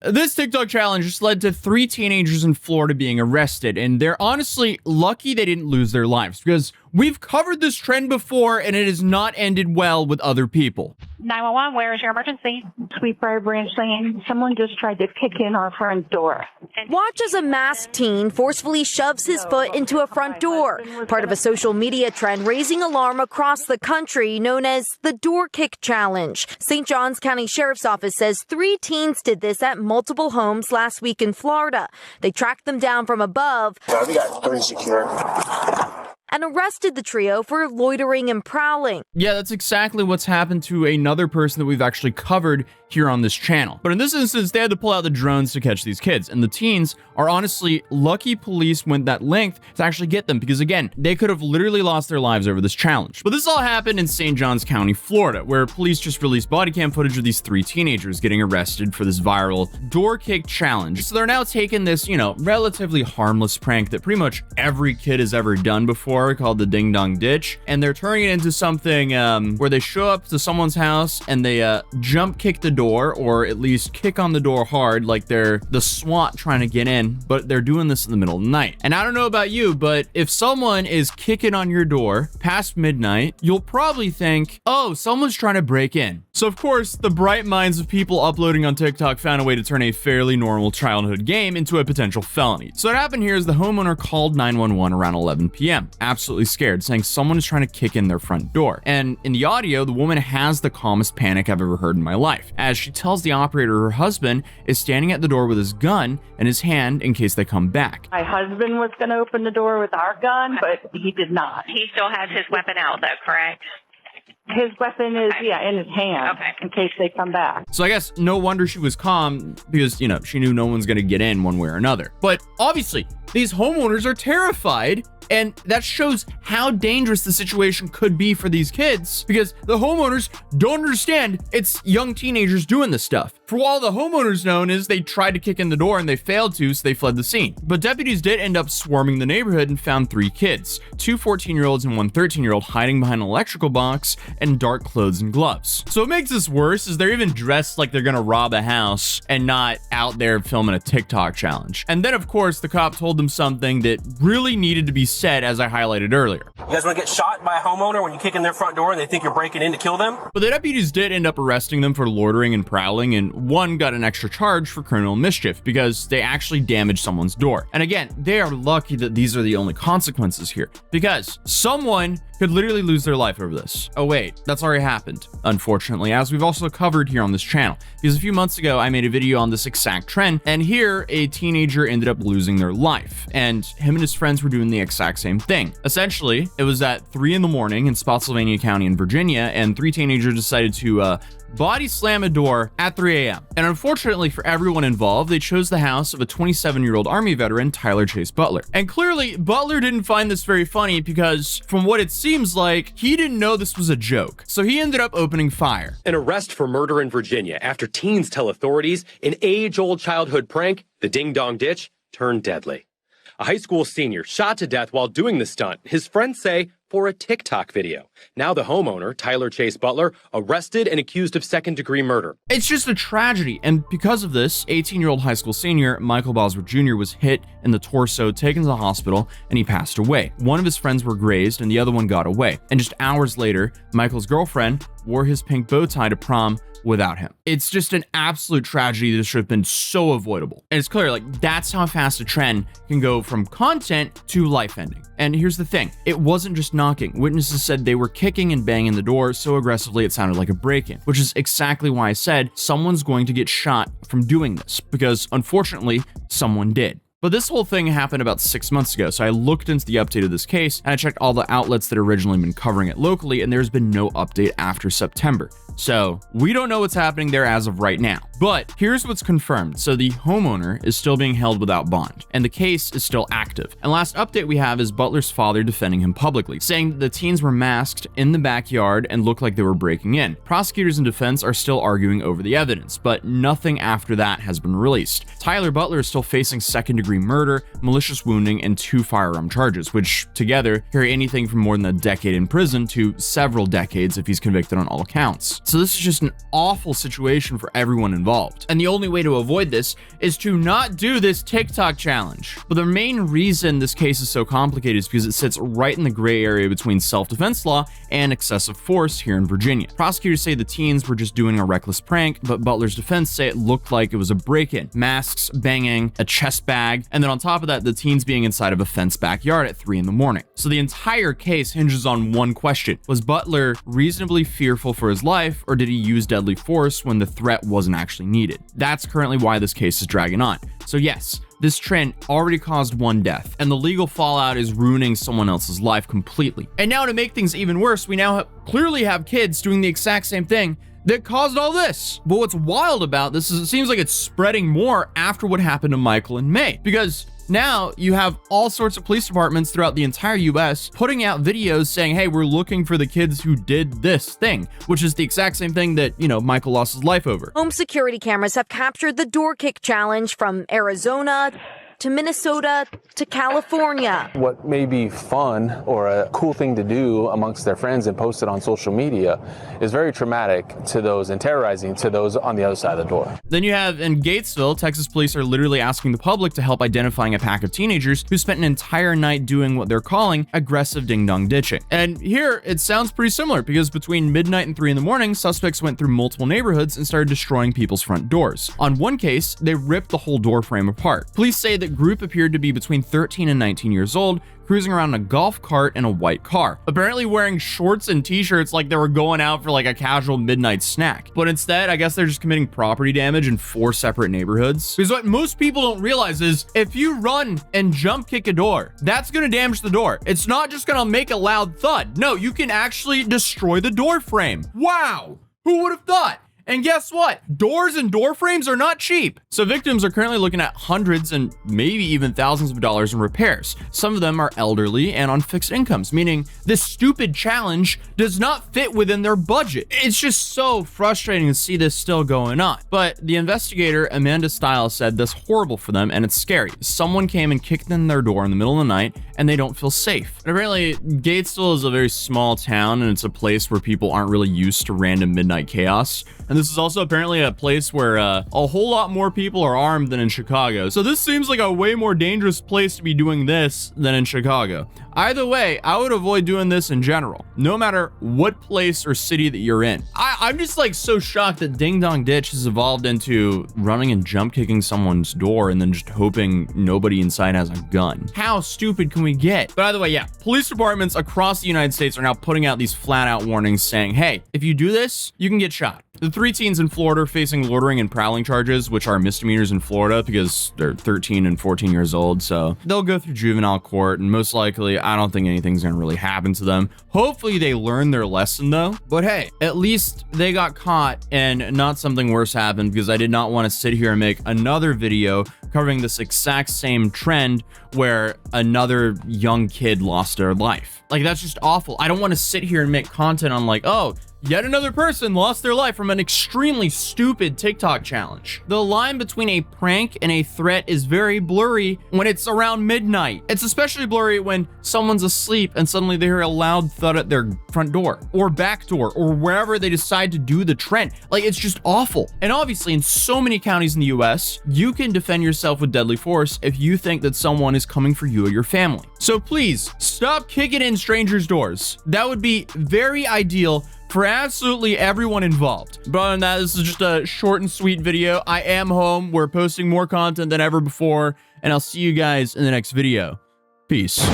This TikTok challenge just led to 3 teenagers in Florida being arrested, and they're honestly lucky they didn't lose their lives because we've covered this trend before and it has not ended well with other people. 911, where is your emergency? Sweet Briar Branch Lane. Someone just tried to kick in our front door. Watch as a masked teen forcefully shoves his foot into a front door, part of a social media trend raising alarm across the country known as the Door Kick Challenge. St. Johns County Sheriff's Office says 3 teens did this at multiple homes last week in Florida. They tracked them down from above. We got 3 secure. And arrested the trio for loitering and prowling. Yeah, that's exactly what's happened to another person that we've actually covered here on this channel. But in this instance, they had to pull out the drones to catch these kids. And the teens are honestly lucky police went that length to actually get them because, again, they could have literally lost their lives over this challenge. But this all happened in St. Johns County, Florida, where police just released body cam footage of these 3 teenagers getting arrested for this viral door kick challenge. So they're now taking this, relatively harmless prank that pretty much every kid has ever done before, called the ding dong ditch, and they're turning it into something where they show up to someone's house and they jump kick the door, or at least kick on the door hard like they're the SWAT trying to get in, but they're doing this in the middle of the night. And I don't know about you, but if someone is kicking on your door past midnight, you'll probably think, oh, someone's trying to break in. So of course, the bright minds of people uploading on TikTok found a way to turn a fairly normal childhood game into a potential felony. So what happened here is the homeowner called 911 around 11 p.m. absolutely scared, saying someone is trying to kick in their front door. And in the audio, the woman has the calmest panic I've ever heard in my life, as she tells the operator her husband is standing at the door with his gun in his hand in case they come back. My husband was going to open the door with our gun, but he did not. He still has his weapon out, though, correct? His weapon is, in his hand, in case they come back. So I guess no wonder she was calm because, she knew no one's going to get in one way or another. But obviously, these homeowners are terrified, and that shows how dangerous the situation could be for these kids because the homeowners don't understand it's young teenagers doing this stuff. For all the homeowners known is they tried to kick in the door and they failed to, so they fled the scene. But deputies did end up swarming the neighborhood and found 3 kids, 2 14-year-olds and 1 13-year-old hiding behind an electrical box and dark clothes and gloves. So what makes this worse is they're even dressed like they're gonna rob a house and not out there filming a TikTok challenge. And then of course, the cop told them something that really needed to be said, as I highlighted earlier. You guys want to get shot by a homeowner when you kick in their front door and they think you're breaking in to kill them? But the deputies did end up arresting them for loitering and prowling, and one got an extra charge for criminal mischief because they actually damaged someone's door. And again, they are lucky that these are the only consequences here because someone could literally lose their life over this. Oh wait, that's already happened, unfortunately, as we've also covered here on this channel. Because a few months ago, I made a video on this exact trend, and here a teenager ended up losing their life, and him and his friends were doing the exact same thing. Essentially, it was at 3 in the morning in Spotsylvania County in Virginia, and 3 teenagers decided to body slam a door at 3 a.m. And unfortunately for everyone involved, they chose the house of a 27-year-old Army veteran, Tyler Chase Butler. And clearly, Butler didn't find this very funny because from what it seems like, he didn't know this was a joke. So he ended up opening fire. An arrest for murder in Virginia after teens tell authorities an age-old childhood prank, the ding-dong ditch, turned deadly. A high school senior shot to death while doing the stunt, his friends say, for a TikTok video. Now the homeowner, Tyler Chase Butler, arrested and accused of second-degree murder. It's just a tragedy, and because of this, 18-year-old high school senior Michael Bosworth Jr. was hit in the torso, taken to the hospital, and he passed away. One of his friends were grazed, and the other one got away. And just hours later, Michael's girlfriend wore his pink bow tie to prom without him. It's just an absolute tragedy that should have been so avoidable. And it's clear, that's how fast a trend can go from content to life ending. And here's the thing, it wasn't just knocking. Witnesses said they were kicking and banging the door so aggressively it sounded like a break-in, which is exactly why I said someone's going to get shot from doing this, because unfortunately, someone did. But this whole thing happened about 6 months ago, so I looked into the update of this case, and I checked all the outlets that had originally been covering it locally, and there's been no update after September. So we don't know what's happening there as of right now. But here's what's confirmed. So the homeowner is still being held without bond, and the case is still active. And last update we have is Butler's father defending him publicly, saying that the teens were masked in the backyard and looked like they were breaking in. Prosecutors and defense are still arguing over the evidence, but nothing after that has been released. Tyler Butler is still facing second-degree murder, malicious wounding, and 2 firearm charges, which together carry anything from more than a decade in prison to several decades if he's convicted on all counts. So this is just an awful situation for everyone involved. And the only way to avoid this is to not do this TikTok challenge. But the main reason this case is so complicated is because it sits right in the gray area between self-defense law and excessive force here in Virginia. Prosecutors say the teens were just doing a reckless prank, but Butler's defense say it looked like it was a break-in. Masks, banging, a chest bag, and then on top of that, the teens being inside of a fenced backyard at 3 a.m. So the entire case hinges on one question. Was Butler reasonably fearful for his life, or did he use deadly force when the threat wasn't actually needed? That's currently why this case is dragging on. So yes, this trend already caused 1 death, and the legal fallout is ruining someone else's life completely. And now to make things even worse, we now clearly have kids doing the exact same thing that caused all this. But what's wild about this is it seems like it's spreading more after what happened to Michael and May, because now you have all sorts of police departments throughout the entire US putting out videos saying, hey, we're looking for the kids who did this thing, which is the exact same thing that, Michael lost his life over. Home security cameras have captured the door kick challenge from Arizona to Minnesota to California. What may be fun or a cool thing to do amongst their friends and post it on social media is very traumatic to those and terrorizing to those on the other side of the door. Then you have in Gatesville, Texas police are literally asking the public to help identifying a pack of teenagers who spent an entire night doing what they're calling aggressive ding-dong ditching. And here it sounds pretty similar because between midnight and 3 a.m, suspects went through multiple neighborhoods and started destroying people's front doors. On one case, they ripped the whole door frame apart. Police say that group appeared to be between 13 and 19 years old, cruising around in a golf cart in a white car, apparently wearing shorts and t-shirts like they were going out for like a casual midnight snack. But instead, I guess they're just committing property damage in 4 separate neighborhoods. Because what most people don't realize is if you run and jump kick a door, that's gonna damage the door. It's not just gonna make a loud thud. No, you can actually destroy the door frame. Wow, who would have thought? And guess what? Doors and door frames are not cheap. So victims are currently looking at hundreds and maybe even thousands of dollars in repairs. Some of them are elderly and on fixed incomes, meaning this stupid challenge does not fit within their budget. It's just so frustrating to see this still going on. But the investigator, Amanda Stiles, said that's horrible for them and it's scary. Someone came and kicked in their door in the middle of the night and they don't feel safe. And apparently, Gatesville is a very small town and it's a place where people aren't really used to random midnight chaos. And this is also apparently a place where a whole lot more people are armed than in Chicago. So this seems like a way more dangerous place to be doing this than in Chicago. Either way, I would avoid doing this in general, no matter what place or city that you're in. I'm just like so shocked that Ding Dong Ditch has evolved into running and jump kicking someone's door and then just hoping nobody inside has a gun. How stupid can we get? But either way, yeah, police departments across the United States are now putting out these flat out warnings saying, hey, if you do this, you can get shot. The 3 teens in Florida are facing loitering and prowling charges, which are misdemeanors in Florida because they're 13 and 14 years old. So they'll go through juvenile court and most likely, I don't think anything's gonna really happen to them. Hopefully they learn their lesson though. But hey, at least they got caught and not something worse happened, because I did not want to sit here and make another video covering this exact same trend where another young kid lost their life. Like, that's just awful. I don't want to sit here and make content on like, oh, yet another person lost their life from an extremely stupid TikTok challenge. The line between a prank and a threat is very blurry when it's around midnight. It's especially blurry when someone's asleep and suddenly they hear a loud thud at their front door or back door or wherever they decide to do the trend. Like, it's just awful. And obviously in so many counties in the US, you can defend yourself with deadly force if you think that someone is coming for you or your family. So please stop kicking in strangers' doors. That would be very ideal for absolutely everyone involved. But other than that, this is just a short and sweet video. I am home. We're posting more content than ever before, and I'll see you guys in the next video. Peace.